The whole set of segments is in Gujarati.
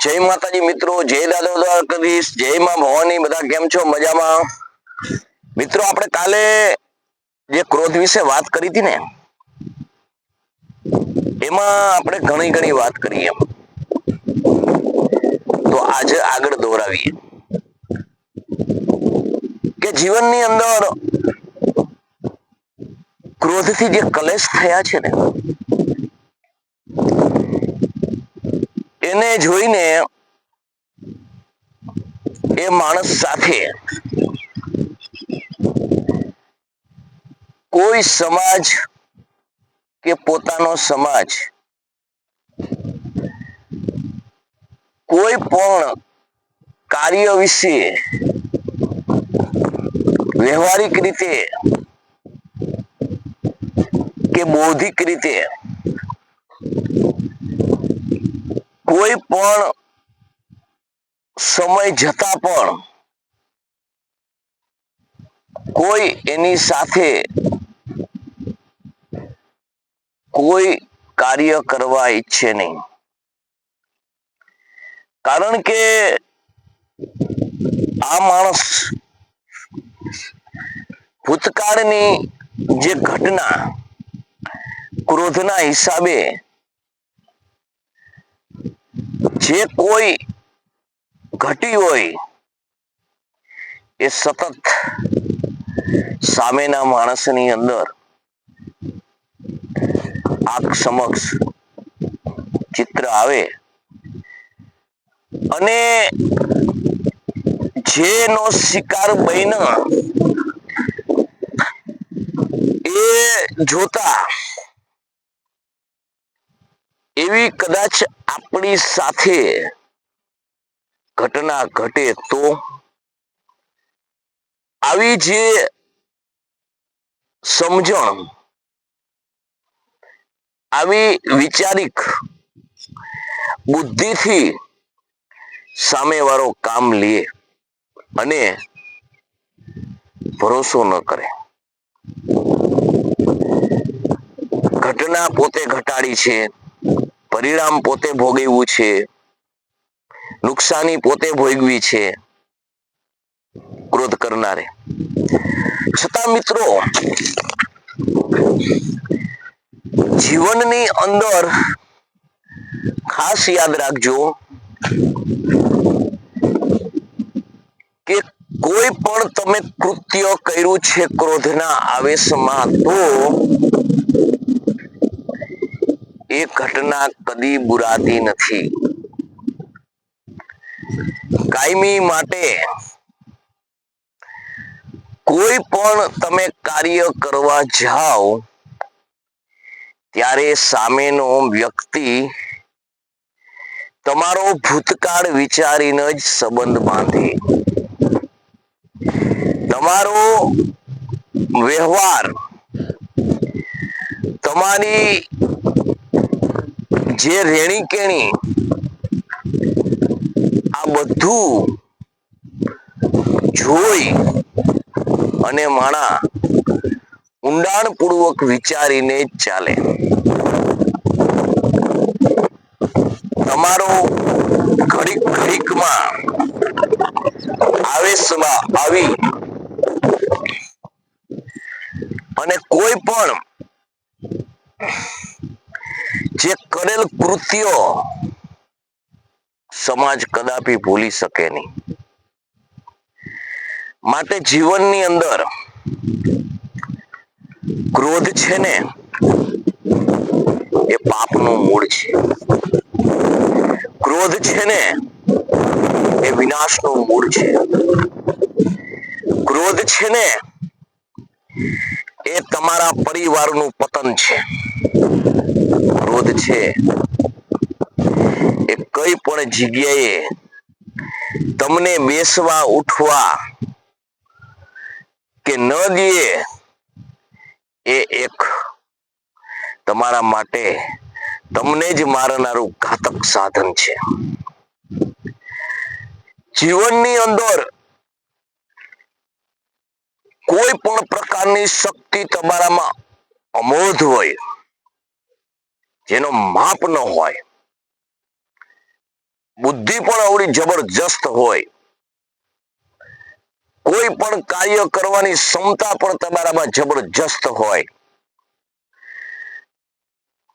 જય માતાજી મિત્રો, જય દાદા દ્વારકાધીશ, જય માં ભવાની. બધા કેમ છો? મજામાં? મિત્રો, આપણે કાલે જે ક્રોધ વિશે વાત કરી હતી ને, એમાં આપણે ઘણી વાત કરી એમ. તો આજે આગળ દોરાવીએ કે જીવનની અંદર ક્રોધથી જે કલેશ થયા છે ને, એને જોઈને એ માણસ સાથે કોઈ સમાજ કે પોતાનો સમાજ કોઈ પણ કાર્ય વિશે વ્યવહારિક રીતે કે બૌદ્ધિક રીતે કોઈ પણ સમય જતા પણ કોઈ એની સાથે કોઈ કાર્ય કરવા ઈચ્છે નહીં. કારણ કે આ માણસ ભૂતકાળની જે ઘટના ક્રોધના હિસાબે જે કોઈ ઘટી હોય એ સતત સામેના માણસની અંદર આંખ સમક્ષ ચિત્ર આવે અને જેનો શિકાર બન્યો એ જોતા એવી કદાચ આપણી સાથે ઘટના ઘટે તો આવી જે સમજણ, આવી વિચારિક બુદ્ધિથી સામેવાળો કામ લે અને ભરોસો ન કરે. ઘટના પોતે ઘટાડી છે, પરિણામ પોતે ભોગવ્યું છે, નુકસાની પોતે ભોગવી છે ક્રોધ કરનારે. છતાં મિત્રો, જીવનની અંદર ખાસ યાદ રાખજો કે કોઈ પણ તમે કૃત્ય કર્યું છે ક્રોધના આવેશમાં, તો એ ઘટના કદી બુરાતી નથી. કાયમી માટે કોઈ પણ તમે કાર્ય કરવા જાઓ ત્યારે સામેનો વ્યક્તિ તમારો ભૂતકાળ વિચારીને જ સંબંધ બાંધે. તમારો વ્યવહાર, તમારી જે રેણી કેણી, આ બધું જોઈ અને માણા ઊંડાણપૂર્વક વિચારીને જ ચાલે. તમારો ઘડીકમાં આવેશમાં આવી અને કોઈ પણ જે કરેલ કૃત્યો સમાજ કદાપી ભૂલી શકે નહીં. માટે જીવનની અંદર ક્રોધ છે ને, એ પાપનું મૂળ છે. ક્રોધ છે ને, એ વિનાશનું મૂળ છે. ક્રોધ છે ને, એ તમારા પરિવારનું પતન છે. ક્રોધ છે એ કઈ પણ જગ્યાએ તમને બેસવા ઉઠવા કે ન દે, એ એક તમારા માટે તમને જ મારનારું ઘાતક સાધન છે. જીવનની અંદર કોઈ પણ પ્રકારની શક્તિ તમારામાં અમોધ હોય, જેનો માપ ન હોય, બુદ્ધિ પણ આવડી જબરજસ્ત હોય, કોઈ પણ કાર્ય કરવાની ક્ષમતા પણ તમારામાં જબરજસ્ત હોય,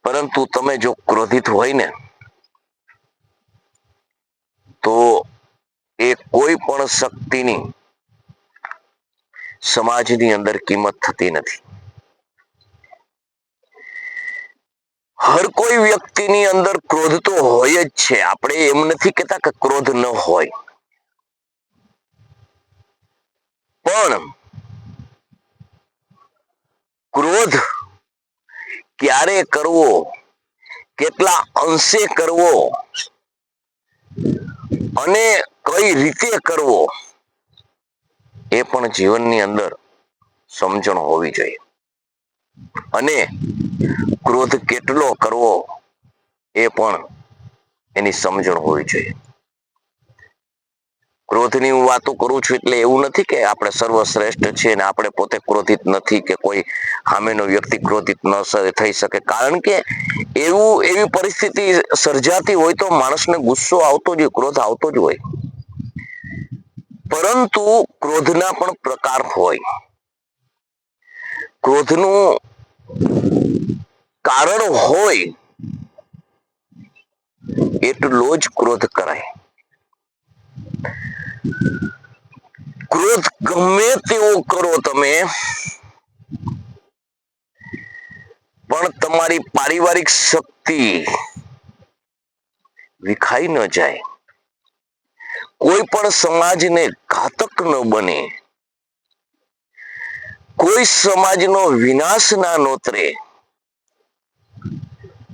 પરંતુ તમે જો ક્રોધિત હોય ને તો એ કોઈ પણ શક્તિની સમાજની અંદર કિંમત થતી નથી. હર કોઈ વ્યક્તિની અંદર ક્રોધ તો હોય જ છે. આપણે એમ નથી કહેતા કે ક્રોધ ન હોય, પણ ક્રોધ ક્યારે કરવો, કેટલા અંશે કરવો અને કઈ રીતે કરવો, એ પણ જીવનની અંદર સમજણ હોવી જોઈએ. અને ક્રોધ કેટલો કરવો એ પણ એની સમજણ હોવી જોઈએ. ક્રોધની હું વાતો કરું છું એટલે એવું નથી કે આપણે સર્વશ્રેષ્ઠ છીએ ને આપણે પોતે ક્રોધિત નથી કે કોઈ સામેનો વ્યક્તિ ક્રોધિત ન થઈ શકે. કારણ કે એવી પરિસ્થિતિ સર્જાતી હોય તો માણસને ગુસ્સો આવતો જ હોય, ક્રોધ આવતો જ હોય. પરંતુ ક્રોધના પણ પ્રકાર હોય. ક્રોધનું કારણ હોય એટલો જ ક્રોધ કરાય. ક્રોધ ગમે તેવો કરો તમે, પણ તમારી પારિવારિક શક્તિ વિખાઈ ન જાય, કોઈ પણ સમાજને ઘાતક ન બને, કોઈ સમાજનો વિનાશ ના નોતરે.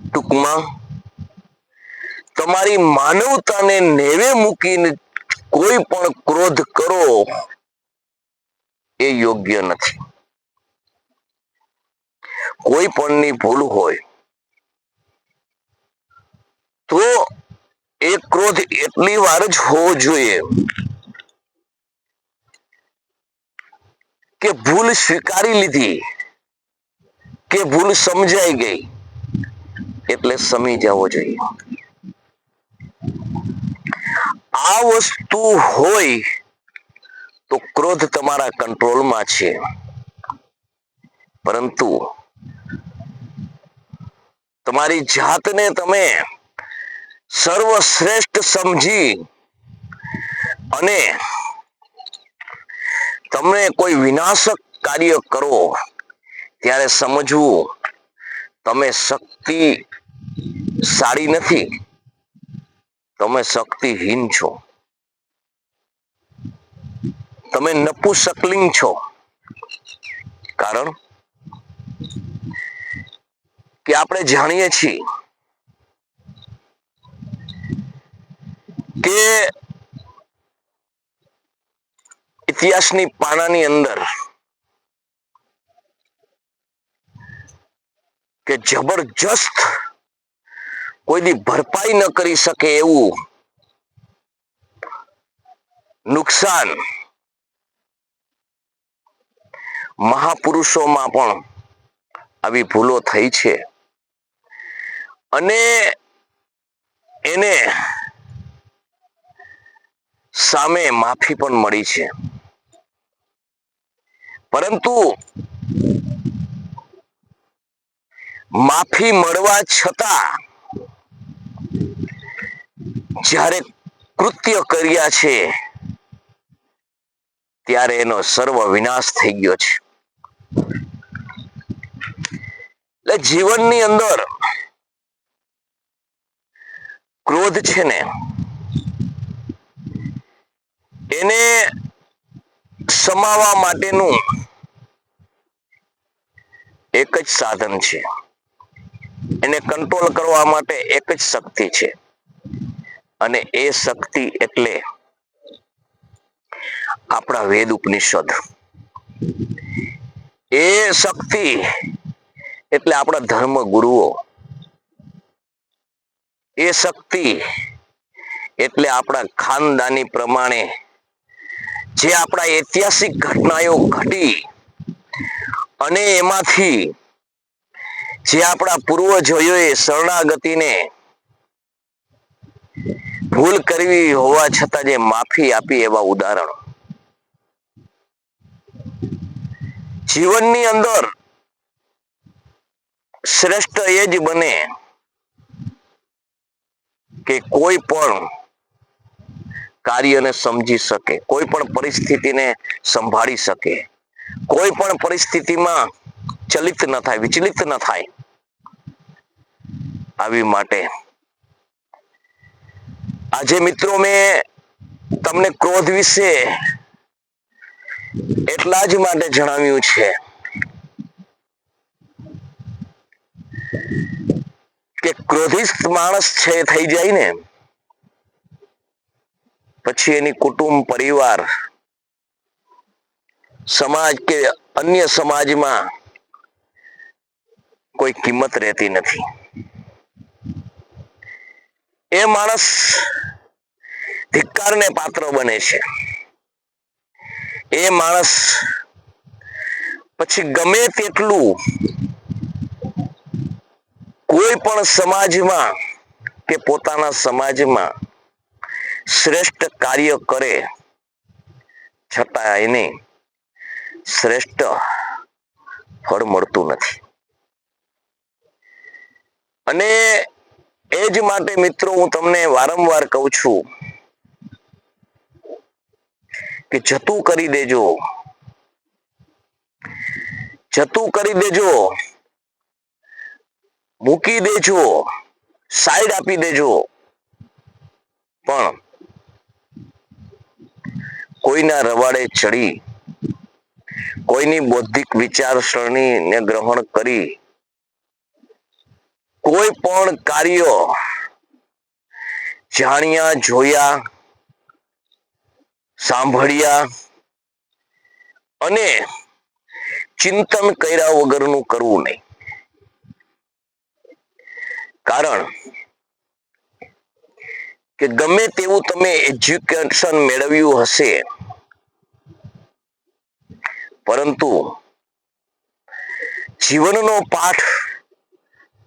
ટૂંકમાં તમારી માનવતાને નેવે મૂકીને કોઈ પણ ક્રોધ કરો એ યોગ્ય નથી. કોઈ પણની ભૂલ હોય તો એ ક્રોધ એટલી વાર જ હોવો જોઈએ કે ભૂલ સ્વીકારી લીધી, કે ભૂલ સમજાઈ ગઈ એટલે સમી જવો જોઈએ. આ વસ્તુ હોય તો ક્રોધ તમારા કંટ્રોલમાં છે. પરંતુ તમારી જાતને તમે સર્વશ્રેષ્ઠ સમજી અને તમે કોઈ વિનાશક કાર્ય કરો ત્યારે સમજવું તમે શક્તિશાળી નથી, તમે શક્તિહીન છો. તમે નપુંસકલિંગ છો. કારણ કે આપણે જાણીએ છીએ કે ઇતિહાસની પાનાની અંદર કે જબરજસ્ત કોઈની ભરપાઈ ન કરી શકે એવું નુકસાન મહાપુરુષોમાં પણ આવી ભૂલો થઈ છે. અને એને સામે માફી પણ મળી છે. પરંતુ માફી મળવા છતાં જ્યારે કૃત્ય કર્યા છે ત્યારે એનો સર્વ વિનાશ થઈ ગયો છે. એટલે જીવનની અંદર ક્રોધ છે ને એને સમાવવા માટેનું એક જ સાધન છે, એને કંટ્રોલ કરવા માટે એક જ શક્તિ છે, અને એ શક્તિ એટલે આપણા વેદ ઉપનિષદ. એ શક્તિ એટલે આપણા ધર્મ ગુરુઓ. એ શક્તિ એટલે આપણા ખાનદાની પ્રમાણે જે આપણા ઐતિહાસિક ઘટનાઓ ઘટી અને એમાંથી જે આપણા પૂર્વજોએ શરણાગતિને ભૂલ કરવી હોવા છતાં જે માફી આપી એવા ઉદાહરણો જીવનની અંદર શ્રેષ્ઠ એ જ બને કે કોઈ પણ કાર્યને સમજી શકે, કોઈ પણ પરિસ્થિતિને સંભાળી શકે, કોઈ પણ પરિસ્થિતિમાં ચલિત ન થાય, વિચલિત ન થાય. આવી માટે આજે મિત્રો મેં તમને ક્રોધ વિશે એટલા જ માટે જણાવ્યું છે કે ક્રોધિસ્ત માણસ છે થઈ જાય ને પછી એની કુટુંબ, પરિવાર, સમાજ કે અન્ય સમાજમાં કોઈ કિંમત રહેતી નથી. એ માણસ ધિક્કારને પાત્ર બને છે. એ માણસ પછી ગમે તેટલું કોઈ પણ સમાજમાં કે પોતાના સમાજમાં શ્રેષ્ઠ કાર્ય કરે છતાં એને શ્રેષ્ઠ ફળ મળતું નથી. અને એ જ માટે મિત્રો હું તમને વારંવાર કહું છું કે જતું કરી દેજો, જતું કરી દેજો, મૂકી દેજો, સાઈડ આપી દેજો, પણ કોઈના રવાડે ચડી, કોઈની બૌદ્ધિક વિચારસરણીને ગ્રહણ કરી કોઈ પણ કાર્ય જાણ્યા, જોયા, સાંભળ્યા અને ચિંતન કર્યા વગરનું કરવું નહીં. કારણ કે ગમે તેવું તમે એજ્યુકેશન મેળવ્યું હશે, પરંતુ જીવનનો પાઠ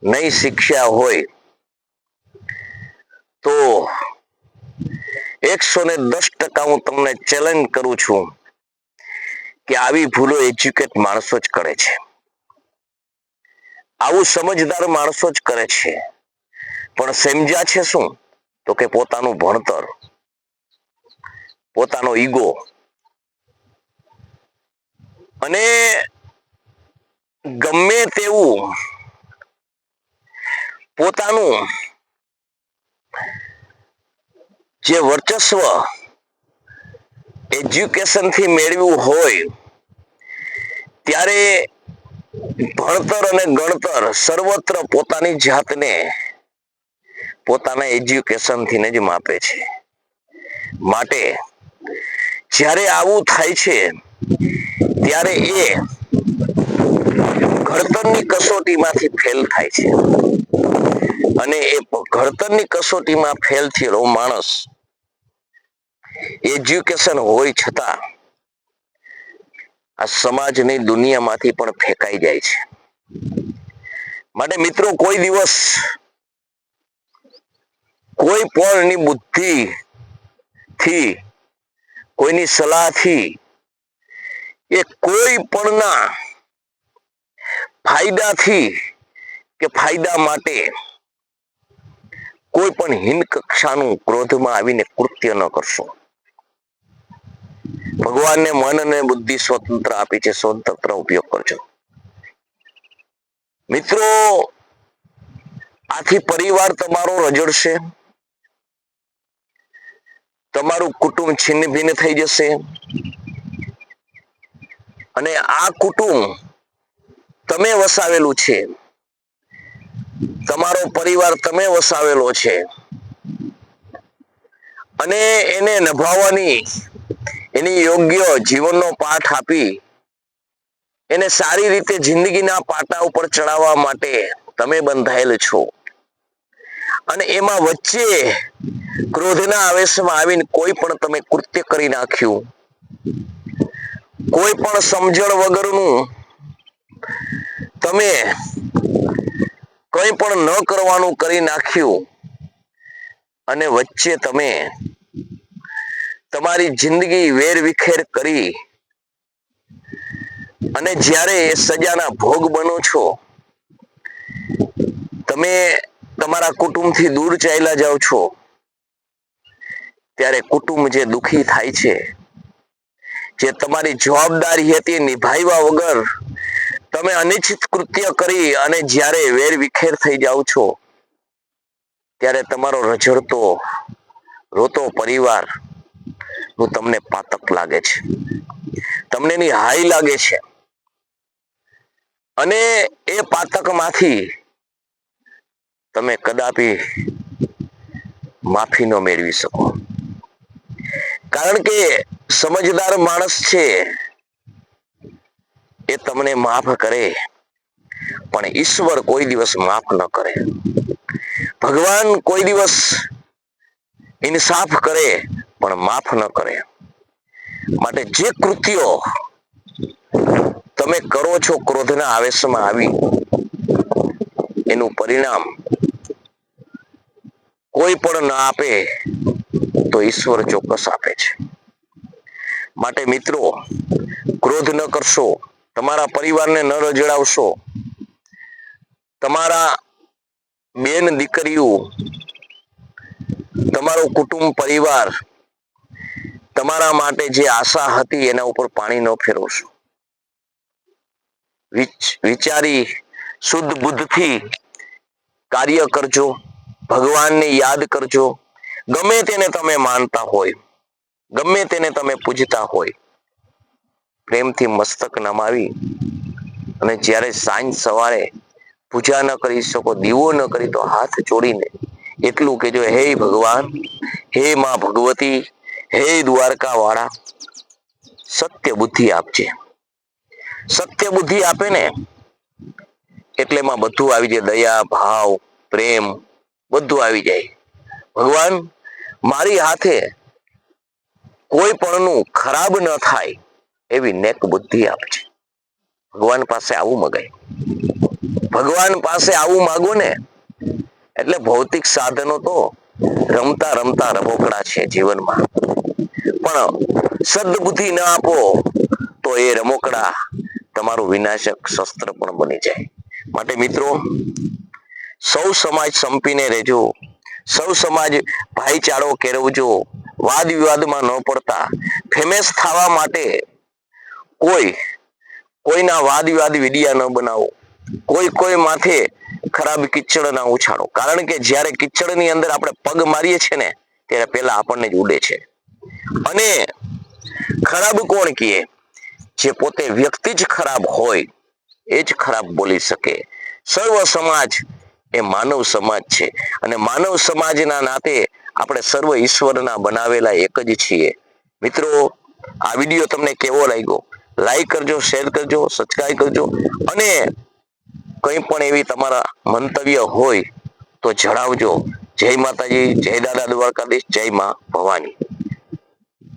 નહીં શીખ્યા હોય તો 110% હું તમને ચેલેન્જ કરું છું કે આવી ભૂલો એજ્યુકેટ માણસો જ કરે છે. આવું સમજદાર માણસો જ કરે છે. પણ સમજ્યા છે શું? તો કે પોતાનું ભણતર, પોતાનો ઈગો અને ગમે તેવું પોતાનું જે વર્ચસ્વ એજ્યુકેશનથી મેળવ્યું હોય ત્યારે ભણતર અને ગણતર સર્વત્ર પોતાની જાતને પોતાના એજ્યુકેશનથી જ માપે છે. માટે જ્યારે આવું થાય છે ત્યારે એ ઘડતરની કસોટીમાંથી ફેલ થાય છે. અને એ ઘડતરની કસોટીમાં ફેલ થયેલો માણસ એજ્યુકેશન હોય છતાં આ સમાજની દુનિયામાંથી પણ ફેંકાઈ જાય છે. માટે મિત્રો કોઈ દિવસ કોઈ પણની બુદ્ધિથી, કોઈની સલાહથી એ કોઈ પણના ફાયદાથી કે ફાયદા માટે કોઈ પણ હીન કક્ષાનું ક્રોધમાં આવીને કૃત્ય ન કરશો. ભગવાનને મન અને બુદ્ધિ સ્વતંત્ર આપી છે, સ્વતંત્ર ઉપયોગ કરજો. મિત્રો આથી પરિવાર તમારો રજડશે, તમારું કુટુંબ છિન્ન ભિન્ન થઈ જશે અને આ કુટુંબ તમે વસાવેલું છે, તમારો પરિવાર તમે વસાવેલો છે અને એને નિભાવવાની, એની યોગ્ય જીવનનો પાઠ આપી એને સારી રીતે જિંદગીના પાટા ઉપર ચડાવવા માટે તમે બંધાયેલ છો. અને એમાં વચ્ચે ક્રોધના આવેશમાં આવીને કોઈ પણ તમે કૃત્ય કરી નાખ્યું, કોઈ પણ સમજણ વગરનું તમે કંઈ પણ ન કરવાનું કરી નાખ્યું અને વચ્ચે તમે તમારી જિંદગી વેરવિખેર કરી અને જ્યારે એ સજાના ભોગ બનો છો, તમે તમારા કુટુંબથી દૂર ચાલ્યા જાઓ છો, ત્યારે કુટુંબ જે દુખી થાય છે, જે તમારી જવાબદારી હતી નિભાવ્યા વગર તમે અનિચ્છિત કૃત્ય કરી અને જ્યારે વેર વિખેર થઈ જાઓ છો, ત્યારે તમારો રઝળતો રોતો પરિવાર નું તમને પાતક લાગે છે, તમને એની હાઈ લાગે છે, અને એ પાતકમાંથી તમે કદાપી માફી ન મેળવી શકો. કારણ કે સમજદાર માણસ છે એ તમને માફ કરે, પણ ઈશ્વર કોઈ દિવસ માફ ન કરે. ભગવાન કોઈ દિવસ ઇન્સાફ કરે પણ માફ ન કરે. માટે જે કૃત્યો તમે કરો છો ક્રોધના આવેશમાં આવી, એનું પરિણામ કોઈ પણ ના આપે તો ઈશ્વર ચોક્કસ આપે છે. માટે મિત્રો, ક્રોધ ન કરશો, તમારા પરિવારને ન રજડાવશો, તમારા બેન દીકરીઓ, તમારો કુટુંબ પરિવાર તમારા માટે જે આશા હતી એના ઉપર પાણી ન ફેરવશો. વિચારી શુદ્ધ બુદ્ધથી કાર્ય કરજો, ભગવાનને યાદ કરજો. ગમે તેને તમે માનતા હોય, ગમે તેને તમે પૂજતા હોય, પ્રેમથી મસ્તક નમાવી અને જ્યારે સાંજ સવારે પૂજા ન કરી શકો, દીવો ન કરી તો હાથ જોડીને એટલું કહેજો, હે ભગવાન, હે માં ભગવતી, હે દ્વારકા વાળા, સત્ય બુદ્ધિ આપજે. સત્ય બુદ્ધિ આપે ને એટલે એમાં બધું આવી જાય, દયા, ભાવ, પ્રેમ બધું આવી જાય. ભગવાન, મારી હાથે કોઈ પણનું ખરાબ ન થાય એવી નેક બુદ્ધિ આપજે. ભગવાન પાસે આવું મગાય. ભગવાન પાસે આવું માગો ને એટલે ભૌતિક સાધનો તો રમતા રમતા રમોકડા છે જીવનમાં, પણ સદબુદ્ધિ ના આપો તો એ રમોકડા તમારું વિનાશક શસ્ત્ર પણ બની જાય. માટે મિત્રો, સૌ સમાજ સંપીને રહેજો, સૌ સમાજ ભાઈચારો કેળવજો, વાદ વિવાદમાં ન પડતા. ફેમસ થવા માટે કોઈના વાદ વિવાદ વિડિયા ન બનાવો, કોઈ માથે ખરાબ કિચ્ચડ ના ઉછાળો. કારણ કે જ્યારે કિચ્ચડની અંદર આપણે પગ મારીએ છીએ ને ત્યારે પેલા આપણને જ ઉડે છે. અને ખરાબ કોણ કહે? જે પોતે વ્યક્તિ જ ખરાબ હોય એ જ ખરાબ બોલી શકે. સર્વ સમાજ એ માનવ સમાજ છે, અને માનવ સમાજના નાતે આપણે સર્વ ઈશ્વરના બનાવેલા એક જ છીએ. મિત્રો, આ વિડીયો તમને કેવો લાગ્યો? લાઈક કરજો, શેર કરજો, સબસ્ક્રાઈબ કરજો, અને કંઈ પણ એવી તમારા મંતવ્ય હોય તો જણાવજો. જય માતાજી, જય દાદા દ્વારકાધીશ, જય માં ભવાની.